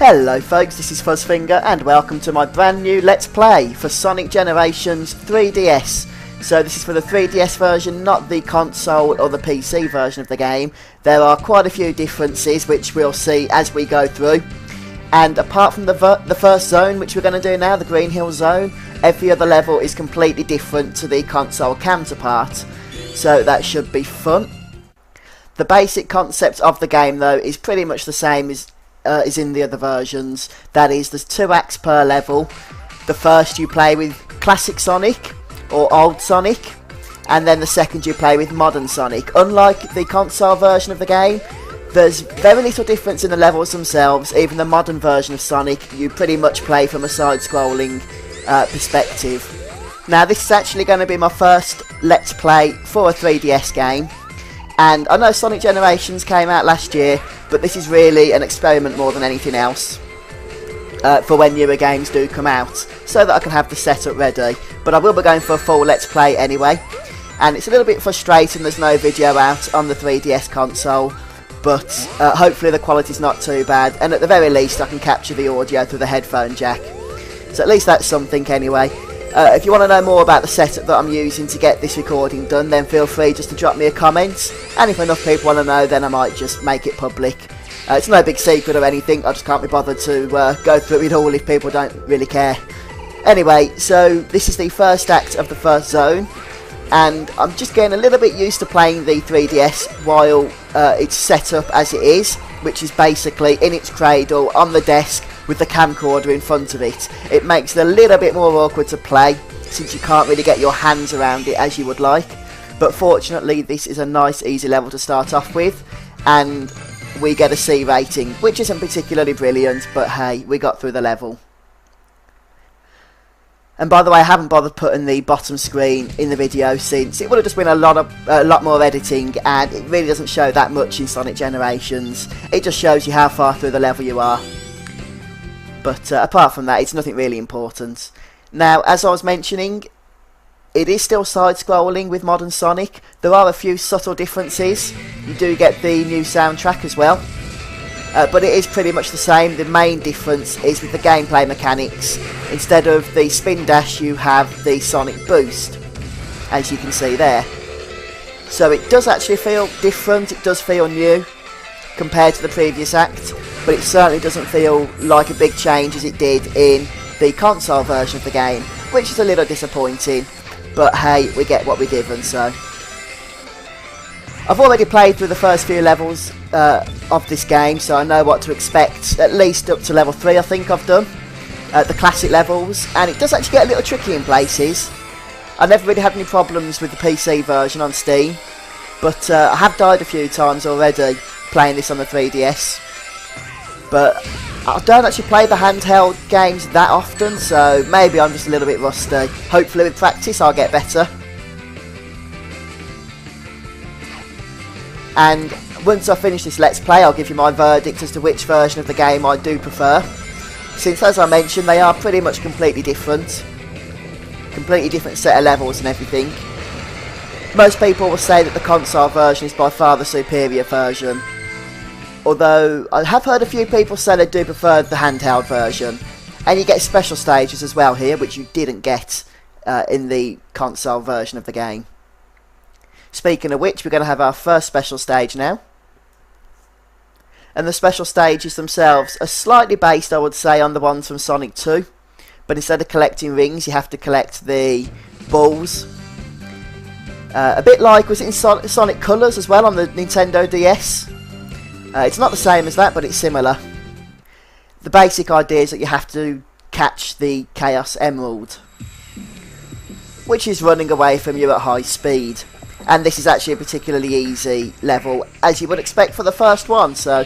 Hello folks, this is Fuzzfinger and welcome to my brand new Let's Play for Sonic Generations 3DS. So this is for the 3DS version, not the console or the PC version of the game. There are quite a few differences which we'll see as we go through. And apart from the first zone, which we're going to do now, the Green Hill Zone, every other level is completely different to the console counterpart. So that should be fun. The basic concept of the game though is pretty much the same as in the other versions. That is, there's 2 acts per level. The first you play with classic Sonic or old Sonic, and then the second you play with modern Sonic. Unlike the console version of the game, there's very little difference in the levels themselves. Even the modern version of Sonic, you pretty much play from a side-scrolling perspective. Now this is actually going to be my first Let's Play for a 3DS game. And I know Sonic Generations came out last year, but this is really an experiment more than anything else for when newer games do come out, so that I can have the setup ready. But I will be going for a full Let's Play anyway, and it's a little bit frustrating there's no video out on the 3DS console, but hopefully the quality's not too bad, and at the very least I can capture the audio through the headphone jack. So at least that's something anyway. If you want to know more about the setup that I'm using to get this recording done, then feel free just to drop me a comment, and if enough people want to know, then I might just make it public. It's no big secret or anything, I just can't be bothered to go through it all if people don't really care. Anyway, so this is the first act of the first zone, and I'm just getting a little bit used to playing the 3DS while it's set up as it is, which is basically in its cradle on the desk with the camcorder in front of it. It makes it a little bit more awkward to play since you can't really get your hands around it as you would like, but fortunately this is a nice easy level to start off with, and we get a C rating, which isn't particularly brilliant, but hey, we got through the level. And by the way, I haven't bothered putting the bottom screen in the video since it would have just been a lot more editing, and it really doesn't show that much in Sonic Generations. It just shows you how far through the level you are. But apart from that, it's nothing really important. Now, as I was mentioning, it is still side-scrolling with modern Sonic. There are a few subtle differences. You do get the new soundtrack as well. But it is pretty much the same. The main difference is with the gameplay mechanics. Instead of the spin dash, you have the Sonic boost, as you can see there. So it does actually feel different. It does feel new compared to the previous act, but it certainly doesn't feel like a big change as it did in the console version of the game, which is a little disappointing, but hey, we get what we're given. So I've already played through the first few levels of this game, so I know what to expect, at least up to level 3 I think I've done, the classic levels, and it does actually get a little tricky in places. I never really had any problems with the PC version on Steam, but I have died a few times already playing this on the 3DS. But I don't actually play the handheld games that often, so maybe I'm just a little bit rusty. Hopefully with practice I'll get better. And once I finish this Let's Play, I'll give you my verdict as to which version of the game I do prefer, since as I mentioned they are pretty much completely different set of levels and everything. Most people will say that the console version is by far the superior version, although I have heard a few people say they do prefer the handheld version, and you get special stages as well here, which you didn't get in the console version of the game. Speaking of which, we're going to have our first special stage now, and the special stages themselves are slightly based, I would say, on the ones from Sonic 2, but instead of collecting rings you have to collect the balls. A bit like, was it in Sonic Colors as well on the Nintendo DS? It's not the same as that, but it's similar. The basic idea is that you have to catch the Chaos Emerald, which is running away from you at high speed. And this is actually a particularly easy level, as you would expect for the first one, so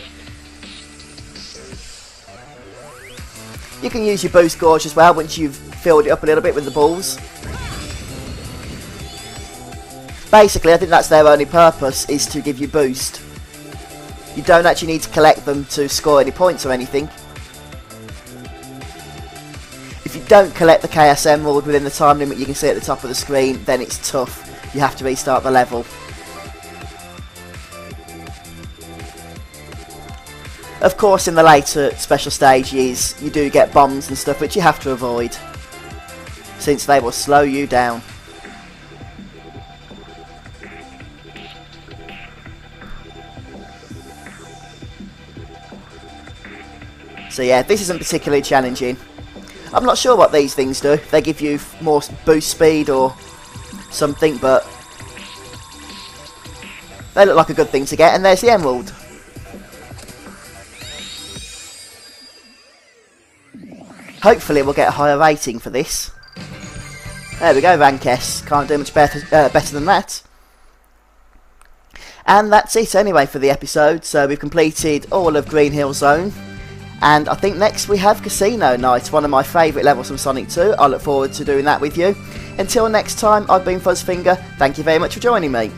you can use your boost gauge as well once you've filled it up a little bit with the balls. Basically, I think that's their only purpose, is to give you boost. You don't actually need to collect them to score any points or anything. If you don't collect the Chaos Emerald within the time limit you can see at the top of the screen, then it's tough. You have to restart the level. Of course, in the later special stages, you do get bombs and stuff, which you have to avoid, since they will slow you down. So yeah, this isn't particularly challenging. I'm not sure what these things do. They give you more boost speed or something, but they look like a good thing to get. And there's the emerald. Hopefully we'll get a higher rating for this. There we go, rank S. Can't do much better than that. And that's it anyway for the episode. So we've completed all of Green Hill Zone. And I think next we have Casino Night, one of my favourite levels from Sonic 2. I look forward to doing that with you. Until next time, I've been Fuzzfinger. Thank you very much for joining me.